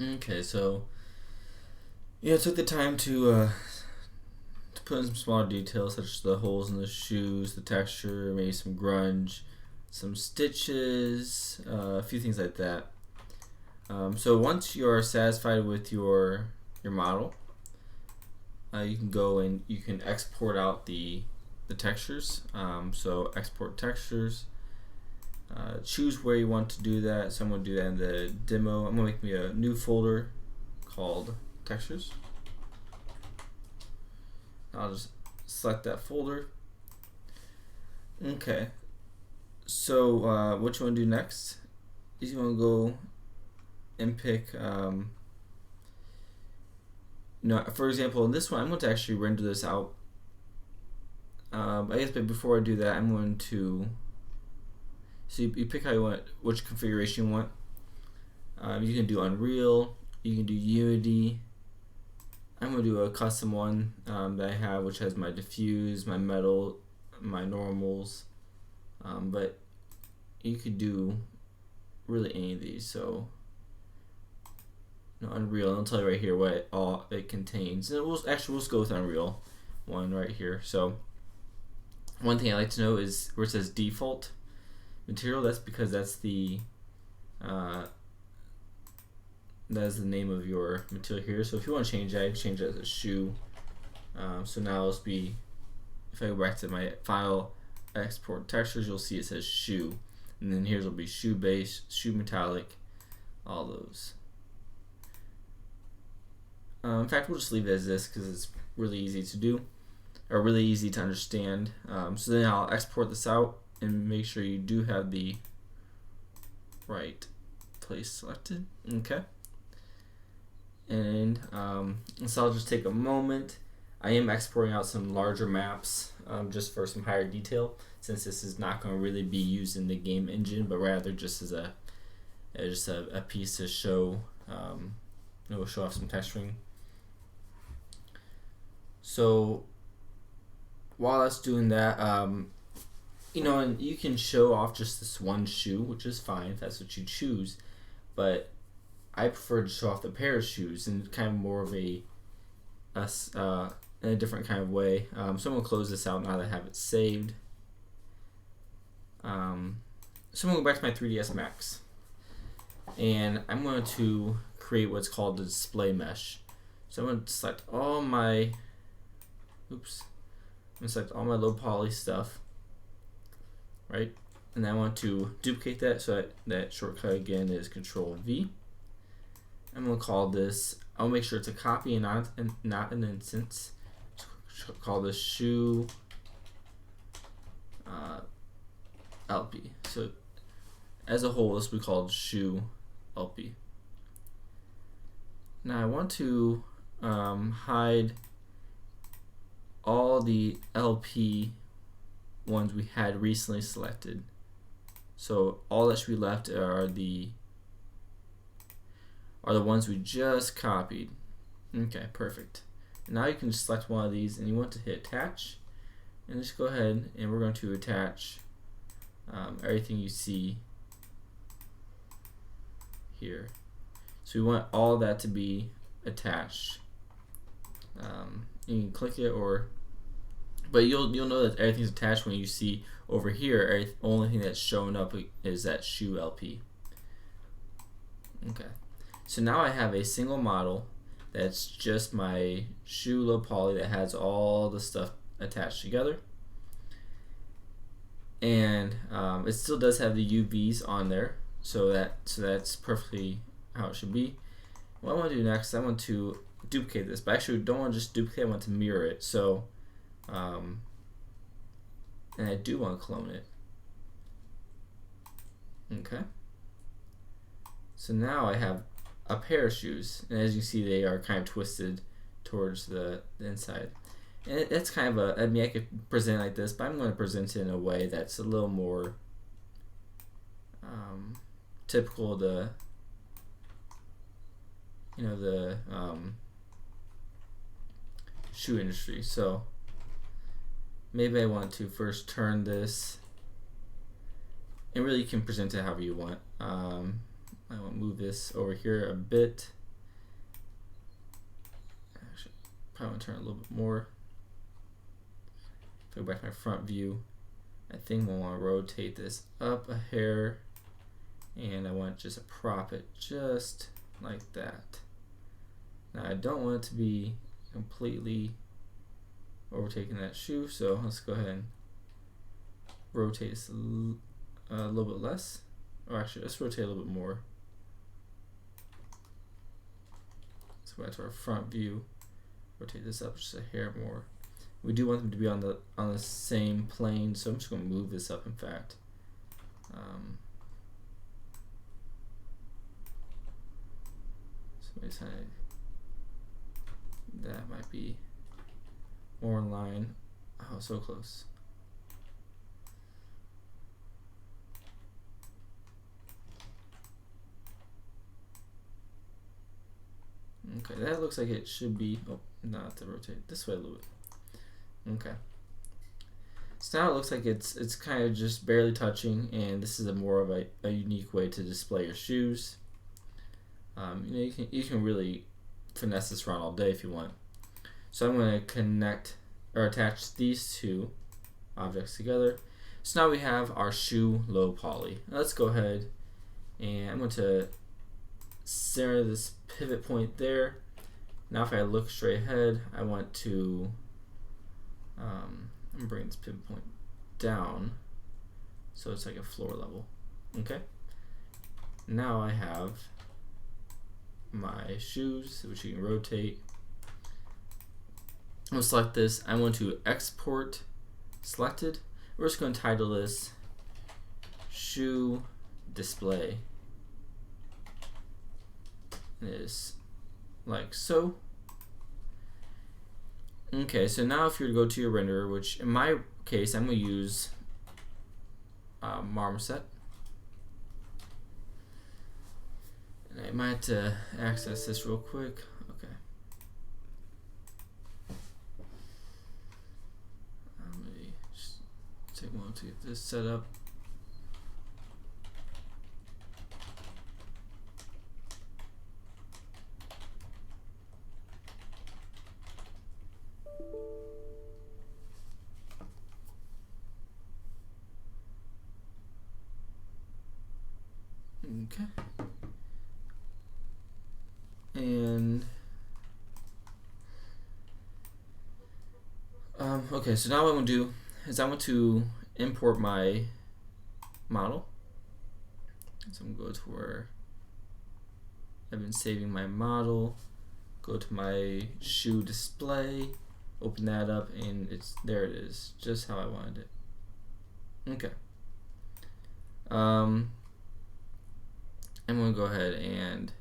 Okay, so yeah, I took the time to put in some smaller details such as the holes in the shoes, the texture, maybe some grunge, some stitches, a few things like that. So once you are satisfied with your model, you can go and you can export out the textures. So export textures. Choose where you want to do that. So I'm going to do that in the demo. I'm going to make me a new folder called textures. I'll just select that folder. Okay. So what you want to do next is you want to go and pick. For example, in this one, I'm going to actually render this out. I guess, but before I do that, I'm going to. So you pick how you want, which configuration you want. You can do Unreal. You can do Unity. I'm going to do a custom one that I have, which has my diffuse, my metal, my normals. But you could do really any of these. So Unreal, and I'll tell you right here what all it contains. And we'll just go with Unreal one right here. So one thing I like to know is where it says default material. That's because that's the name of your material here. So if you want to change that, you can change that as a shoe. So now it'll be, if I go back to my file, export textures, you'll see it says shoe, and then here's will be shoe base, shoe metallic, all those. In fact, we'll just leave it as this because it's really easy to do, or really easy to understand. So then I'll export this out and make sure you do have the right place selected. Okay. And so I'll just take a moment. I am exporting out some larger maps just for some higher detail, since this is not going to really be used in the game engine, but rather just as a piece to show show off some texturing. So while that's doing that, and you can show off just this one shoe, which is fine if that's what you choose, but I prefer to show off the pair of shoes in kind of more of in a different kind of way. So I'm going to close this out now that I have it saved. So I'm going to go back to my 3ds Max, and I'm going to create what's called a display mesh. So I'm going to select all my low poly stuff, right? And I want to duplicate that, so that shortcut again is Control V. I'm going to call this, I'll make sure it's a copy and not an instance. Call this shoe LP. So as a whole, this will be called shoe LP. Now I want to hide all the LP ones we had recently selected. So all that should be left are the ones we just copied. Okay, perfect. Now you can just select one of these and you want to hit attach, and just go ahead and we're going to attach everything you see here. So we want all that to be attached. You can click it, but you'll know that everything's attached when you see over here. The only thing that's showing up is that shoe LP. Okay. So now I have a single model that's just my shoe low poly that has all the stuff attached together, and it still does have the UVs on there, so that's perfectly how it should be. What I want to do next, I want to duplicate this, but actually don't want to just duplicate, I want to mirror it. So and I do want to clone it. Okay. So now I have a pair of shoes, and as you see, they are kind of twisted towards the inside. And it's kind of I could present it like this, but I'm going to present it in a way that's a little more typical of the shoe industry. So maybe I want to first turn this, and really you can present it however you want. I want to move this over here a bit. probably want to turn it a little bit more. If I go back to my front view, I think we'll want to rotate this up a hair, and I want just to prop it just like that. Now I don't want it to be completely overtaking that shoe, so let's go ahead and rotate this a little bit less. Or actually, let's rotate a little bit more. Let's go back to our front view. Rotate this up just a hair more. We do want them to be on the same plane, so I'm just going to move this up. In fact, so that might be more in line. Oh, so close. Okay, that looks like it should be. Oh, not to rotate this way a little bit. Okay. So now it looks like it's kind of just barely touching, and this is a more of a unique way to display your shoes. You can really finesse this around all day if you want. So I'm going to connect or attach these two objects together. So now we have our shoe low poly. Now let's go ahead and I'm going to center this pivot point there. Now if I look straight ahead, I want to I'm gonna bring this pivot point down so it's like a floor level. Okay. Now I have my shoes, which you can rotate. I'm gonna select this. I want to export selected. We're just going to title this shoe display. It is like so. Okay, so now if you were to go to your renderer, which in my case I'm going to use Marmoset. And I might have to access this real quick. Okay. Let me just take a moment to get this set up. Okay. And okay, so now what I'm going to do is I want to import my model. So I'm going to go to where I've been saving my model, go to my shoe display, open that up, and there it is, just how I wanted it. Okay. I'm going to go ahead and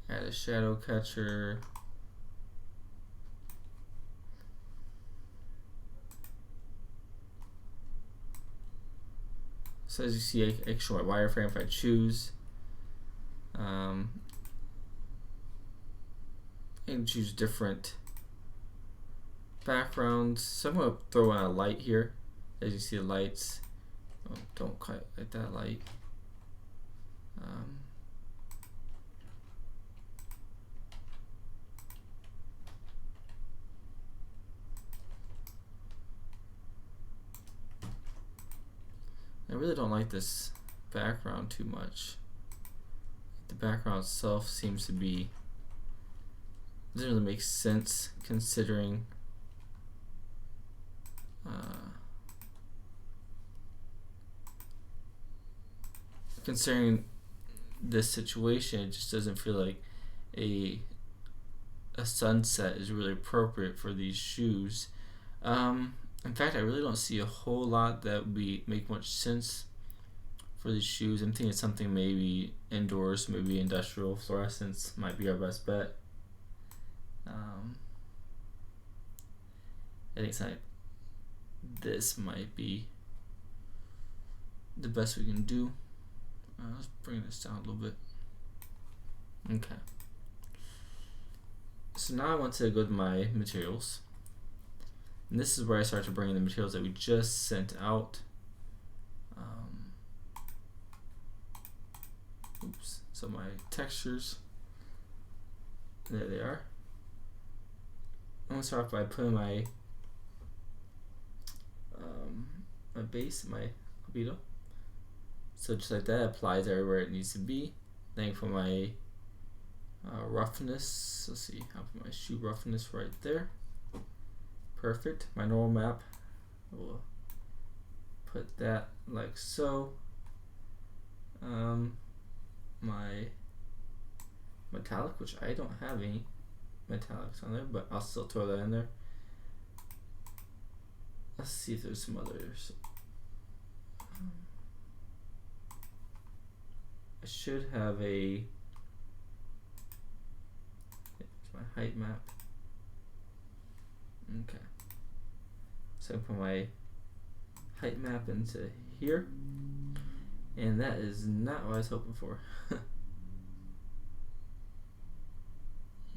add a shadow catcher. So as you see, I can show my wireframe if I choose. I can choose different backgrounds. So I'm going to throw in a light here. As you see, the lights don't quite like that light. I really don't like this background too much. The background itself seems to be, doesn't really make sense considering this situation. It just doesn't feel like a sunset is really appropriate for these shoes. In fact, I really don't see a whole lot that would make much sense for these shoes. I'm thinking something maybe indoors, maybe industrial fluorescence might be our best bet. I think something like this might be the best we can do. Let's bring this down a little bit. Okay. So now I want to go to my materials. And this is where I start to bring in the materials that we just sent out. Oops. So my textures, there they are. I'm gonna start off by putting my my base, my albedo. So just like that, applies everywhere it needs to be. Then for my roughness, let's see, I'll put my shoe roughness right there. Perfect. My normal map, I will put that like so. My metallic, which I don't have any metallics on there, but I'll still throw that in there. Let's see if there's some others. I should have a, it's my height map. Okay. So I put my height map into here. And that is not what I was hoping for.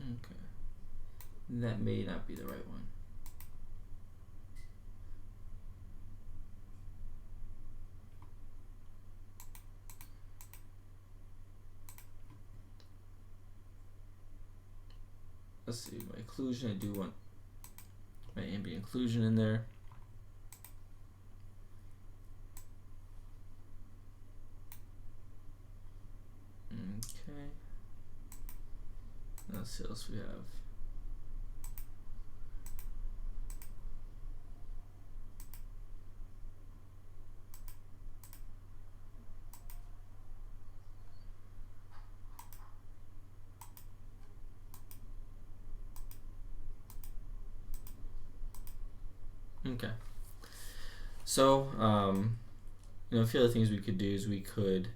Okay. That may not be the right one. Let's see, my occlusion, I do want my ambient occlusion in there. Okay. Let's see what else we have. Okay. So, a few other things we could do is we could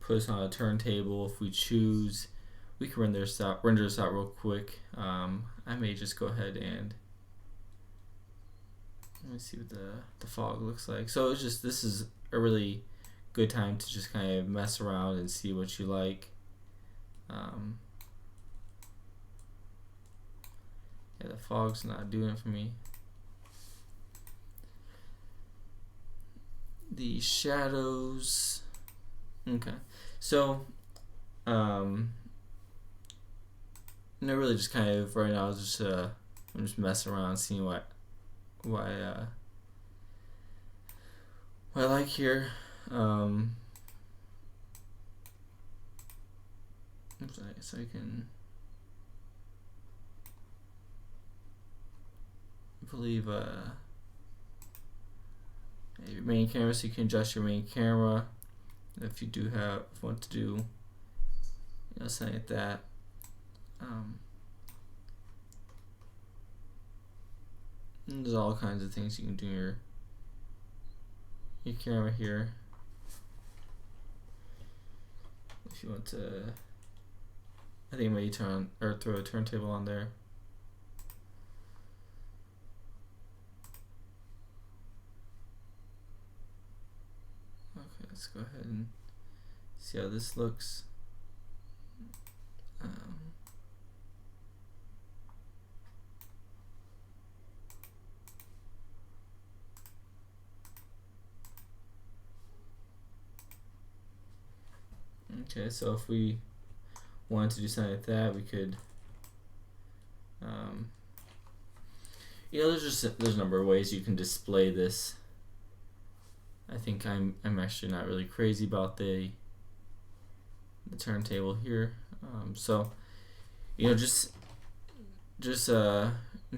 put this on a turntable if we choose. We can render this out real quick. I may just go ahead and let me see what the fog looks like. So it's just, this is a really good time to just kind of mess around and see what you like. Yeah, the fog's not doing it for me. The shadows. Okay, so no, really just kind of right now just I'm just messing around, seeing what I like here. So I can believe your main camera, so you can adjust your main camera if you do want to do something like that. There's all kinds of things you can do in your camera here. If you want to, I think maybe turn or throw a turntable on there. Okay, let's go ahead and see how this looks. Okay, so if we wanted to do something like that, we could, there's a number of ways you can display this. I think I'm actually not really crazy about the turntable here. So just try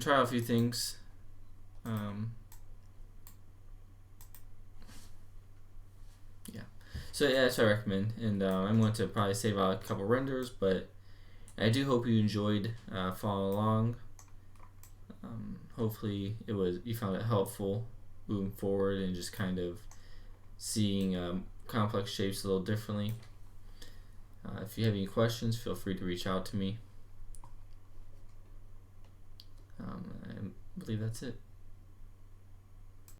out a few things. Yeah. So yeah, that's what I recommend, and I'm going to probably save out a couple renders, but I do hope you enjoyed following along. Hopefully you found it helpful moving forward and just kind of seeing complex shapes a little differently. If you have any questions, feel free to reach out to me. I believe that's it.